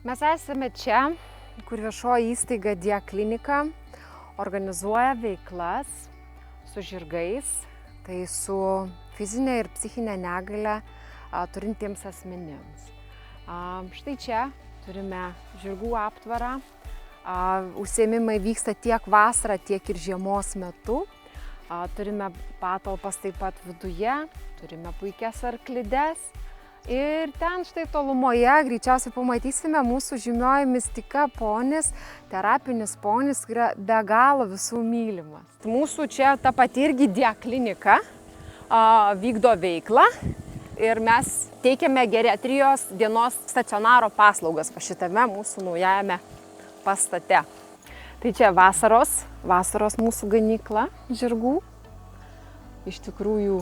Mes esame čia, kur viešoji įstaiga Diaklinika organizuoja veiklas su žirgais, tai su fizinė ir psichinė negalia turintiems asmenims. Štai čia turime žirgų aptvarą. Užsiėmimai vyksta tiek vasarą, tiek ir žiemos metu. Turime patalpas taip pat viduje, turime puikias arklides. Ir ten štai tolumoje greičiausiai pamatysime mūsų žymioji mistika ponis, terapinis ponis, yra be galo visų mylimas. Mūsų čia ta pati irgi Diaklinika vykdo veiklą ir mes teikiame geriatrijos dienos stacionaro paslaugas šitame mūsų naujajame pastate. Tai čia vasaros mūsų ganykla žirgų. Iš tikrųjų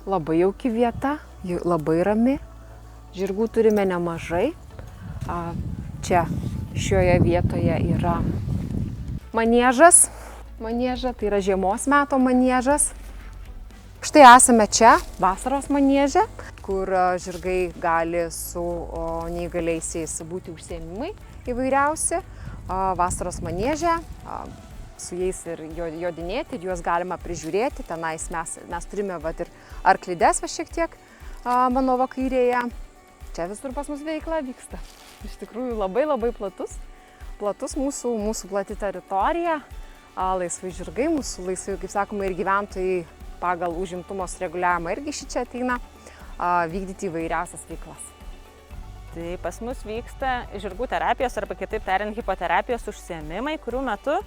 labai jauki vieta, labai rami. Žirgų turime nemažai. Čia šioje vietoje yra maniežas. Manieža, tai yra žiemos meto maniežas. Štai esame čia, vasaros manieže, kur žirgai gali su neįgaliaisiais būti užsiėmimai įvairiausi. Vasaros manieže, su jais ir jodinėti, ir juos galima prižiūrėti. Tenais mes turime ir arklides šiek tiek mano kairėje. Čia visur pas mus veikla vyksta. Iš tikrųjų labai platus mūsų plati teritorija, laisvai žirgai, mūsų laisvai, kaip sakoma, ir gyventojai pagal užimtumo sureguliavimą irgi šičia ateina vykdyti įvairiausias veiklas. Tai pas mus vyksta žirgų terapijos arba kitaip tariant hipoterapijos užsiėmimai, kurių metu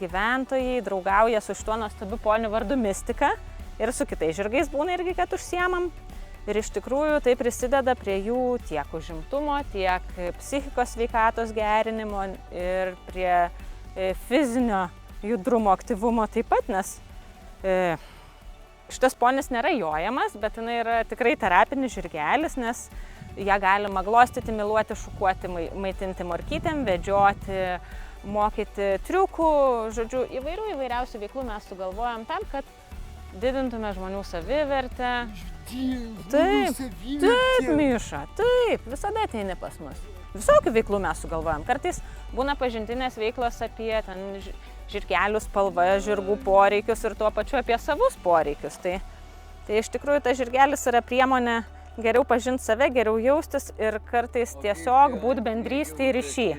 gyventojai draugauja su šituo nuostabiu poniu vardu Mistika ir su kitais žirgais būna irgi, kad užsiemam. Ir iš tikrųjų tai prisideda prie jų tiek užimtumo, tiek psichikos sveikatos gerinimo ir prie fizinio judrumo, aktyvumo taip pat, nes šitas ponis nėra jojamas, bet jinai yra tikrai terapinis žirgelis, nes ją galima glostyti, myluoti, šukuoti, maitinti morkytėm, vedžioti, mokyti triukų, žodžiu, įvairiausių veiklų mes sugalvojam tam, kad didintume žmonių savivertę. Taip, Miša, taip, visada ateini pas mus. Visokių veiklų mes sugalvojam. Kartais būna pažintinės veiklos apie žirgelių spalvas, žirgų poreikius ir tuo pačiu apie savus poreikius. Tai iš tikrųjų tas žirgelis yra priemonė geriau pažinti save, geriau jaustis ir kartais tiesiog būti bendrystėje ir ryšy.